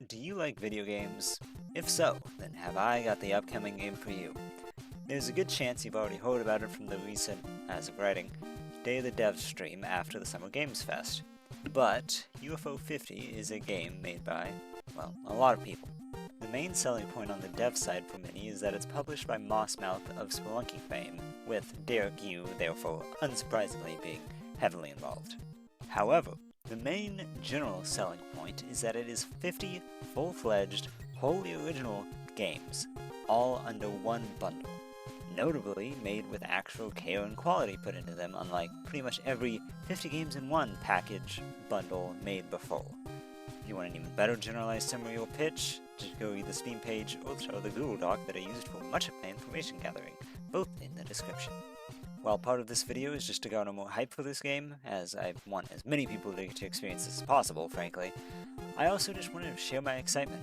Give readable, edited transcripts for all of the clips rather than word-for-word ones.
Do you like video games? If so, then have I got the upcoming game for you. There's a good chance you've already heard about it from the recent, as of writing, Day of the Dev stream after the Summer Games Fest. But UFO 50 is a game made by, well, a lot of people. The main selling point on the dev side for many is that it's published by Mossmouth of Spelunky fame, with Derek Yu, therefore, unsurprisingly being heavily involved. However, the main general selling point is that it is 50 full-fledged, wholly original games, all under one bundle. Notably made with actual care and quality put into them, unlike pretty much every 50 games in one package bundle made before. If you want an even better generalized summary or pitch, just go read the Steam page or the Google Doc that I used for much of my information gathering, both in the description. While part of this video is just to garner more hype for this game, as I want as many people to get to experience this as possible, frankly, I also just wanted to share my excitement.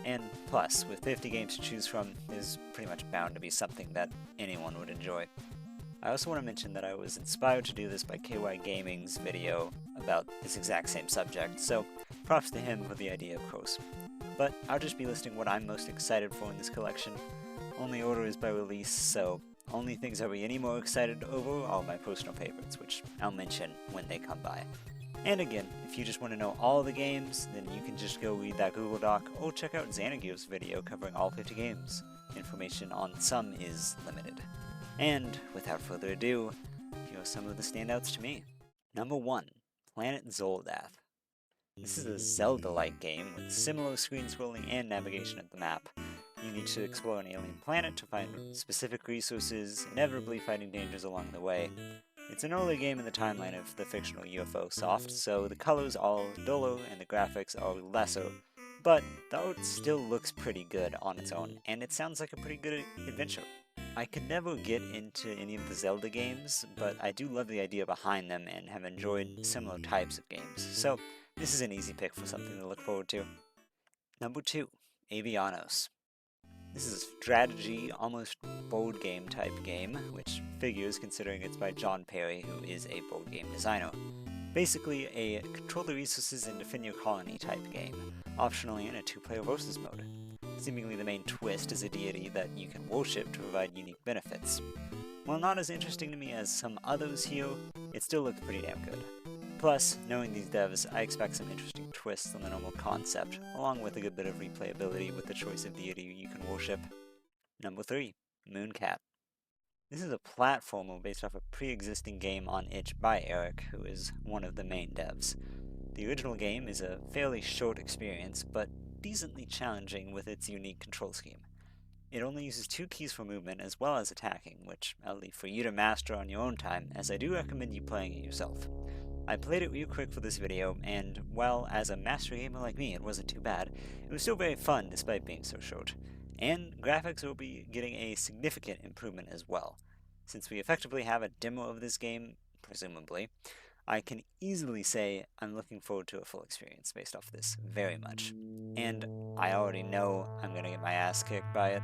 And plus, with 50 games to choose from, there's pretty much bound to be something that anyone would enjoy. I also want to mention that I was inspired to do this by KY Gaming's video about this exact same subject, so props to him for the idea, of course. But I'll just be listing what I'm most excited for in this collection. Only order is by release, so only things I'll be any more excited over are my personal favorites, which I'll mention when they come by. And again, if you just want to know all the games, then you can just go read that Google Doc or check out Xanagear's video covering all 50 games. Information on some is limited. And without further ado, here are some of the standouts to me. Number 1, Planet Zolda. This is a Zelda-like game with similar screen scrolling and navigation of the map. You need to explore an alien planet to find specific resources, inevitably fighting dangers along the way. It's an early game in the timeline of the fictional UFO soft, so the colors are duller and the graphics are lesser, but the art still looks pretty good on its own, and it sounds like a pretty good adventure. I could never get into any of the Zelda games, but I do love the idea behind them and have enjoyed similar types of games, so this is an easy pick for something to look forward to. Number 2, Avanos. This is a strategy, almost board game type game, which figures considering it's by John Perry, who is a board game designer. Basically a control the resources and defend your colony type game, optionally in a 2-player versus mode. Seemingly the main twist is a deity that you can worship to provide unique benefits. While not as interesting to me as some others here, it still looks pretty damn good. Plus, knowing these devs, I expect some interesting twists on the normal concept, along with a good bit of replayability with the choice of deity you can worship. Number 3, Moonat. This is a platformer based off a pre-existing game on itch by Eric, who is one of the main devs. The original game is a fairly short experience, but decently challenging with its unique control scheme. It only uses 2 keys for movement as well as attacking, which I'll leave for you to master on your own time, as I do recommend you playing it yourself. I played it real quick for this video, and while as a master gamer like me it wasn't too bad, it was still very fun despite being so short. And graphics will be getting a significant improvement as well. Since we effectively have a demo of this game, presumably, I can easily say I'm looking forward to a full experience based off this very much. And I already know I'm gonna get my ass kicked by it,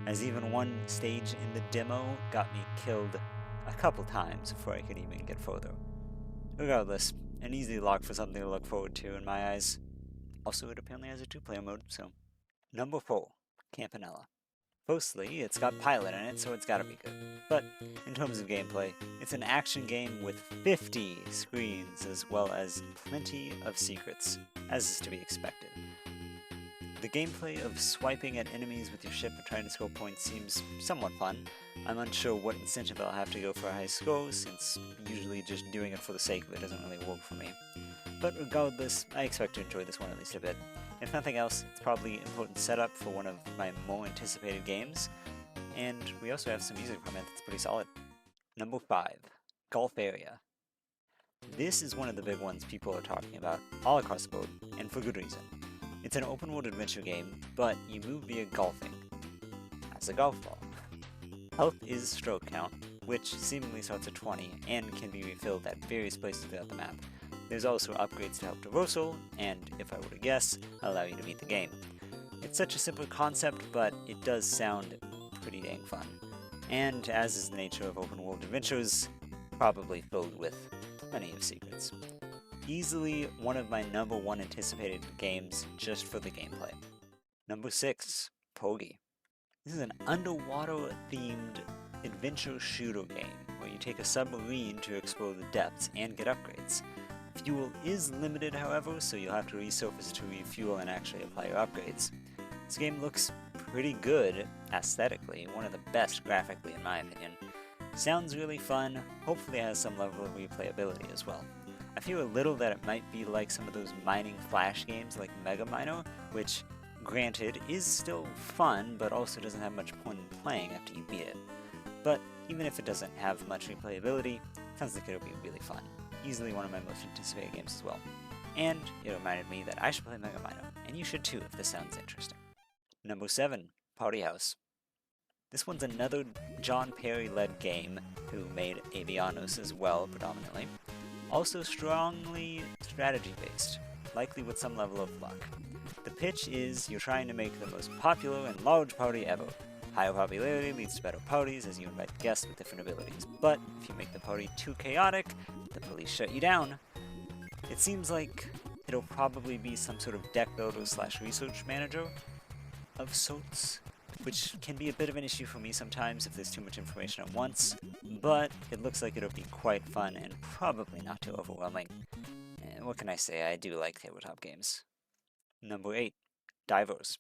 as even one stage in the demo got me killed a couple times before I could even get further. Regardless, an easy lock for something to look forward to in my eyes. Also, it apparently has a 2-player mode, so. Number 4, Campanella. Firstly, it's got Pilot in it, so it's gotta be good. But, in terms of gameplay, it's an action game with 50 screens as well as plenty of secrets, as is to be expected. The gameplay of swiping at enemies with your ship and trying to score points seems somewhat fun. I'm unsure what incentive I'll have to go for a high score, since usually just doing it for the sake of it doesn't really work for me. But regardless, I expect to enjoy this one at least a bit. If nothing else, it's probably an important setup for one of my more anticipated games, and we also have some music from it that's pretty solid. Number 5, Golf Area. This is one of the big ones people are talking about all across the board, and for good reason. It's an open-world adventure game, but you move via golfing, as a golf ball. Health is stroke count, which seemingly starts at 20 and can be refilled at various places throughout the map. There's also upgrades to help traversal, and if I were to guess, allow you to beat the game. It's such a simple concept, but it does sound pretty dang fun. And as is the nature of open-world adventures, probably filled with plenty of secrets. Easily one of my #1 anticipated games just for the gameplay. Number 6, Pogy. This is an underwater-themed adventure shooter game where you take a submarine to explore the depths and get upgrades. Fuel is limited, however, so you'll have to resurface to refuel and actually apply your upgrades. This game looks pretty good aesthetically, one of the best graphically in my opinion. Sounds really fun, hopefully has some level of replayability as well. I feel a little that it might be like some of those mining flash games like Mano, which, granted, is still fun, but also doesn't have much point in playing after you beat it. But even if it doesn't have much replayability, it sounds like it'll be really fun. Easily one of my most anticipated games as well. And it reminded me that I should play Mano, and you should too if this sounds interesting. Number 7, Party House. This one's another John Perry-led game, who made Avanos as well, predominantly. Also strongly strategy-based, likely with some level of luck. The pitch is you're trying to make the most popular and large party ever. Higher popularity leads to better parties as you invite guests with different abilities, but if you make the party too chaotic, the police shut you down. It seems like it'll probably be some sort of deck builder / research manager of sorts, which can be a bit of an issue for me sometimes if there's too much information at once, but it looks like it'll be quite fun and probably not too overwhelming. And what can I say, I do like tabletop games. Number 8, Divers.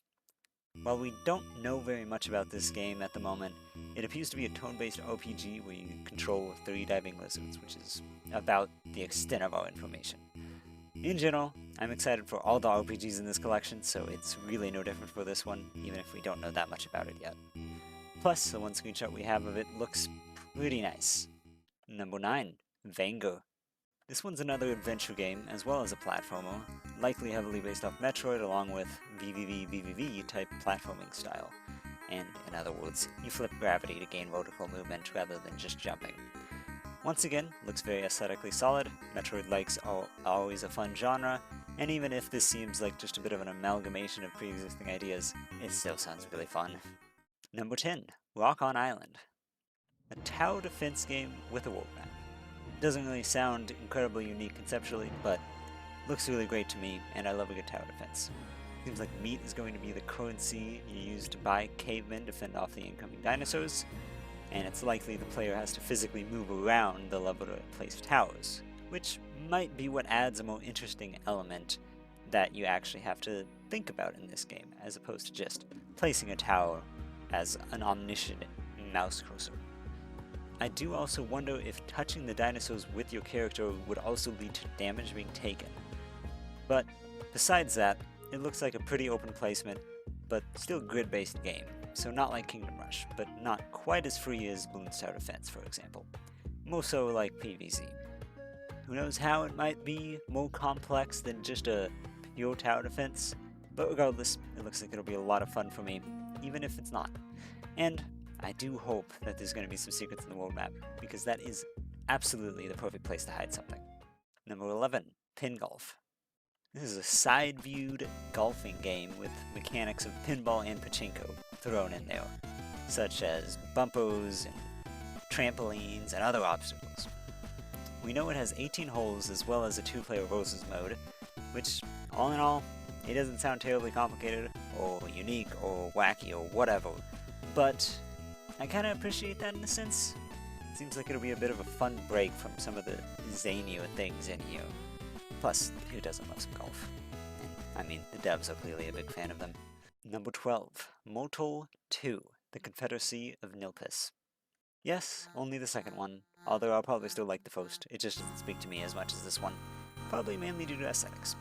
While we don't know very much about this game at the moment, it appears to be a turn-based RPG where you control 3 diving lizards, which is about the extent of our information. In general, I'm excited for all the RPGs in this collection, so it's really no different for this one, even if we don't know that much about it yet. Plus, the one screenshot we have of it looks pretty nice. Number 9, Wanger. This one's another adventure game, as well as a platformer, likely heavily based off Metroid along with VVV type platforming style. And, in other words, you flip gravity to gain vertical movement rather than just jumping. Once again, looks very aesthetically solid. Metroid-likes are always a fun genre, and even if this seems like just a bit of an amalgamation of pre-existing ideas, it still sounds really fun. Number 10, Rock on Island. A tower defense game with a world map. Doesn't really sound incredibly unique conceptually, but looks really great to me, and I love a good tower defense. Seems like meat is going to be the currency you use to buy cavemen to fend off the incoming dinosaurs, and it's likely the player has to physically move around the level to place towers, which might be what adds a more interesting element that you actually have to think about in this game, as opposed to just placing a tower as an omniscient mouse cursor. I do also wonder if touching the dinosaurs with your character would also lead to damage being taken. But besides that, it looks like a pretty open placement, but still grid-based game, so not like Kingdom Rush, but not quite as free as Bloons Tower Defense, for example. More so like PvZ. Who knows how it might be more complex than just a pure tower defense, but regardless, it looks like it'll be a lot of fun for me, even if it's not. And I do hope that there's going to be some secrets in the world map, because that is absolutely the perfect place to hide something. Number 11, Pin Golf. This is a side-viewed golfing game with mechanics of pinball and pachinko thrown in there, such as bumpers and trampolines and other obstacles. We know it has 18 holes as well as a 2-player versus mode, which, all in all, it doesn't sound terribly complicated, or unique, or wacky, or whatever, but I kinda appreciate that in a sense. It seems like it'll be a bit of a fun break from some of the zanier things in here. Plus, who doesn't love some golf? And, I mean, the devs are clearly a big fan of them. Number 12, Mortal 2, The Confederacy of Nilpis. Yes, only the second one, although I'll probably still like the first. It just doesn't speak to me as much as this one, probably mainly due to aesthetics.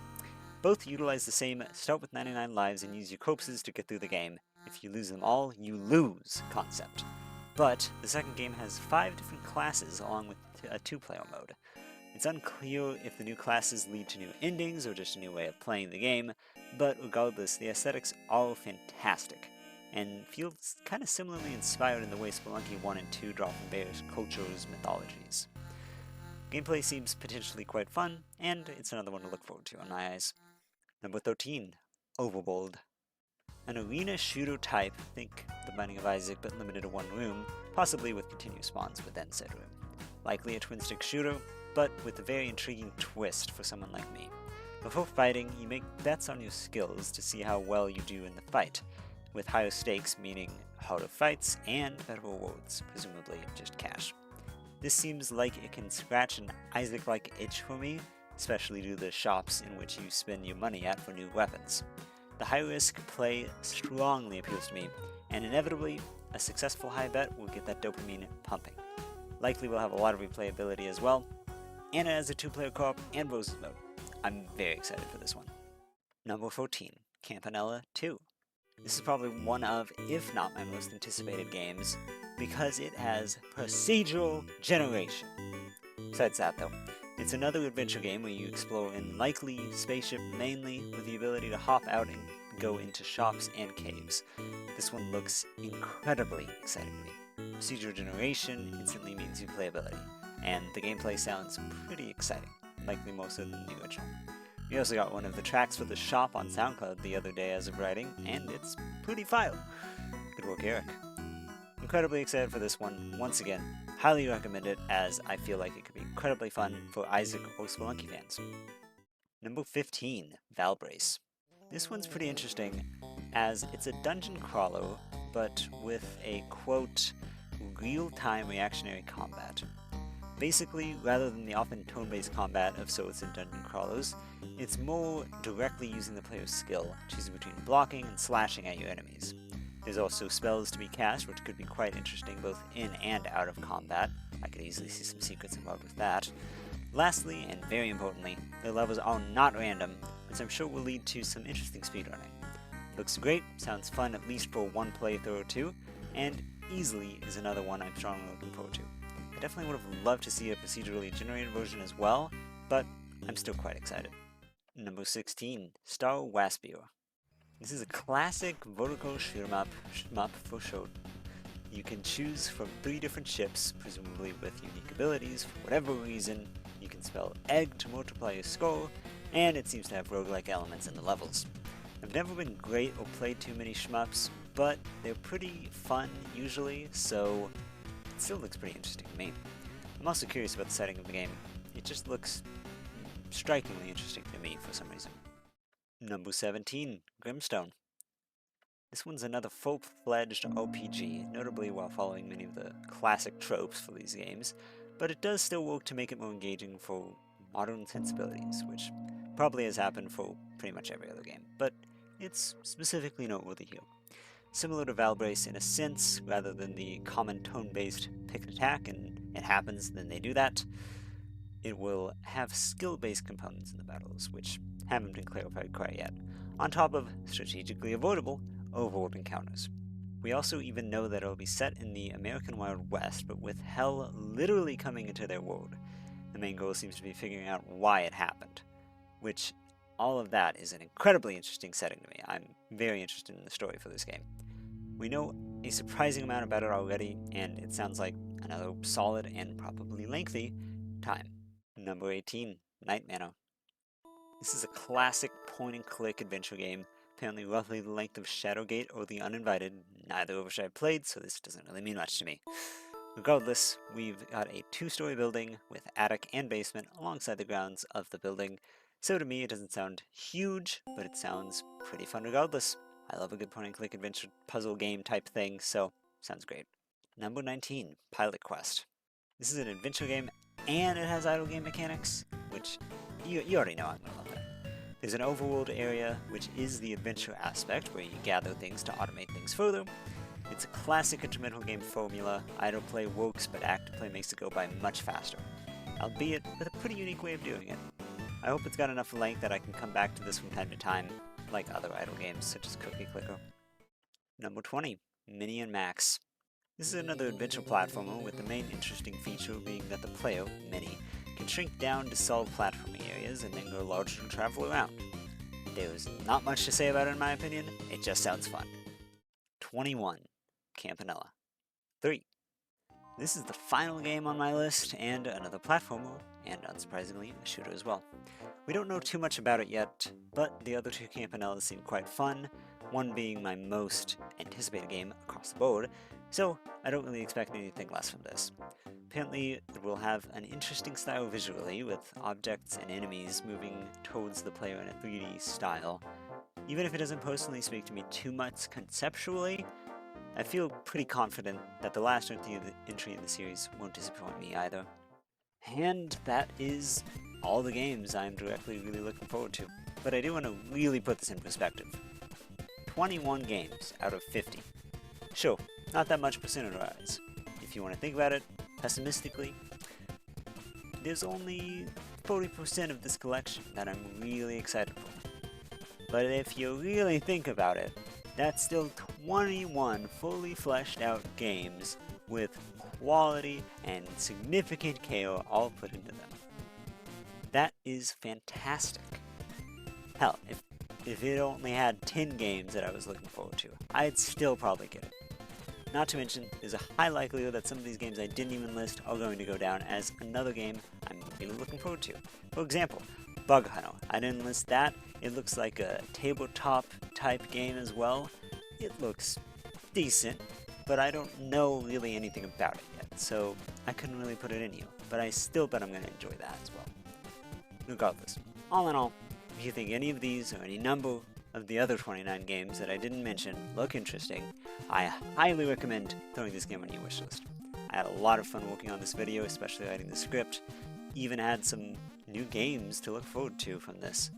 Both utilize the same start with 99 lives and use your corpses to get through the game. If you lose them all, you lose concept. But the second game has 5 different classes along with a 2-player mode. It's unclear if the new classes lead to new endings or just a new way of playing the game, but regardless, the aesthetics are fantastic, and feels kind of similarly inspired in the way Spelunky 1 and 2 draw from various cultures' mythologies. Gameplay seems potentially quite fun, and it's another one to look forward to in my eyes. Number 13, Overbold. An arena shooter type, think The Binding of Isaac but limited to one room, possibly with continuous spawns within said room. Likely a twin-stick shooter, but with a very intriguing twist for someone like me. Before fighting, you make bets on your skills to see how well you do in the fight, with higher stakes meaning harder fights and better rewards, presumably just cash. This seems like it can scratch an Isaac-like itch for me, especially due to the shops in which you spend your money at for new weapons. The high-risk play strongly appeals to me, and inevitably, a successful high bet will get that dopamine pumping. Likely will have a lot of replayability as well, and it has a 2-player co-op and versus mode. I'm very excited for this one. Number 14, Campanella II. This is probably one of, if not my most anticipated games, because it has procedural generation. Besides that though, it's another adventure game where you explore an likely spaceship mainly with the ability to hop out and go into shops and caves. This one looks incredibly exciting to me. Procedural generation instantly means replayability, and the gameplay sounds pretty exciting, likely more so than the original. We also got one of the tracks for the shop on SoundCloud the other day as of writing, and it's pretty fire. Good work, Eric. Incredibly excited for this one. Once again, highly recommend it, as I feel like it could be incredibly fun for Isaac or Spelunky fans. Number 15, Valbrace. This one's pretty interesting, as it's a dungeon crawler, but with a, quote, real-time reactionary combat. Basically, rather than the often turn-based combat of sorts in dungeon crawlers, it's more directly using the player's skill, choosing between blocking and slashing at your enemies. There's also spells to be cast, which could be quite interesting both in and out of combat. I could easily see some secrets involved with that. Lastly, and very importantly, the levels are not random, which I'm sure will lead to some interesting speedrunning. Looks great, sounds fun at least for one playthrough or two, and easily is another one I'm strongly looking forward to. I definitely would have loved to see a procedurally generated version as well, but I'm still quite excited. Number 16, Star Waspier. This is a classic vertical shmup for sure. You can choose from 3 different ships, presumably with unique abilities. For whatever reason, you can spell egg to multiply your score, and it seems to have roguelike elements in the levels. I've never been great or played too many shmups, but they're pretty fun usually, so it still looks pretty interesting to me. I'm also curious about the setting of the game. It just looks strikingly interesting to me for some reason. Number 17, Grimstone. This one's another full-fledged RPG, notably while following many of the classic tropes for these games, but it does still work to make it more engaging for modern sensibilities, which probably has happened for pretty much every other game, but it's specifically noteworthy here. Similar to Valbrace in a sense, rather than the common tone-based pick and attack, and it happens, then they do that, it will have skill-based components in the battles, which haven't been clarified quite yet, on top of strategically avoidable Overbold encounters. We also even know that it will be set in the American Wild West, but with hell literally coming into their world. The main goal seems to be figuring out why it happened, which all of that is an incredibly interesting setting to me. I'm very interested in the story for this game. We know a surprising amount about it already, and it sounds like another solid and probably lengthy time. Number 18, Night Mano. This is a classic point-and-click adventure game, apparently roughly the length of Shadowgate or The Uninvited, neither of which I've played, so this doesn't really mean much to me. Regardless, we've got a 2-story building with attic and basement alongside the grounds of the building, so to me it doesn't sound huge, but it sounds pretty fun regardless. I love a good point-and-click adventure puzzle game type thing, so sounds great. Number 19, Pilot Quest. This is an adventure game, and it has idle game mechanics, which you already know I'm gonna love that. There's an overworld area, which is the adventure aspect, where you gather things to automate things further. It's a classic intermittent game formula. Idle play works, but active play makes it go by much faster, albeit with a pretty unique way of doing it. I hope it's got enough length that I can come back to this from time to time, like other idle games such as Cookie Clicker. Number 20, Mini and Max. This is another adventure platformer with the main interesting feature being that the player, Mini, can shrink down to solve platforming areas and then grow larger to travel around. There's not much to say about it in my opinion, it just sounds fun. 21, Campanella III. This is the final game on my list, and another platformer, and unsurprisingly, a shooter as well. We don't know too much about it yet, but the other 2 Campanellas seem quite fun, one being my most anticipated game across the board, so I don't really expect anything less from this. Apparently, it will have an interesting style visually, with objects and enemies moving towards the player in a 3D style. Even if it doesn't personally speak to me too much conceptually, I feel pretty confident that the last entry in the series won't disappoint me either. And that is all the games I'm directly really looking forward to. But I do want to really put this in perspective. 21 games out of 50. Sure, not that much percentage-wise. If you want to think about it pessimistically, there's only 40% of this collection that I'm really excited for. But if you really think about it, that's still 21 fully fleshed out games with quality and significant care all put into them. That is fantastic. Hell, if it only had 10 games that I was looking forward to, I'd still probably get it. Not to mention, there's a high likelihood that some of these games I didn't even list are going to go down as another game I'm really looking forward to. For example, Bug Hunter. I didn't list that. It looks like a tabletop type game as well. It looks decent, but I don't know really anything about it yet, so I couldn't really put it in here. But I still bet I'm going to enjoy that as well. Regardless, all in all, if you think any of these or any number of the other 29 games that I didn't mention look interesting, I highly recommend throwing this game on your wishlist. I had a lot of fun working on this video, especially writing the script. Even had some new games to look forward to from this.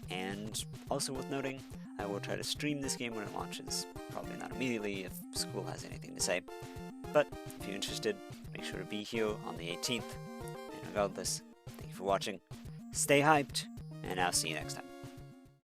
And also worth noting, I will try to stream this game when it launches. Probably not immediately if school has anything to say. But if you're interested, make sure to be here on the 18th. And regardless, thank you for watching. Stay hyped, and I'll see you next time.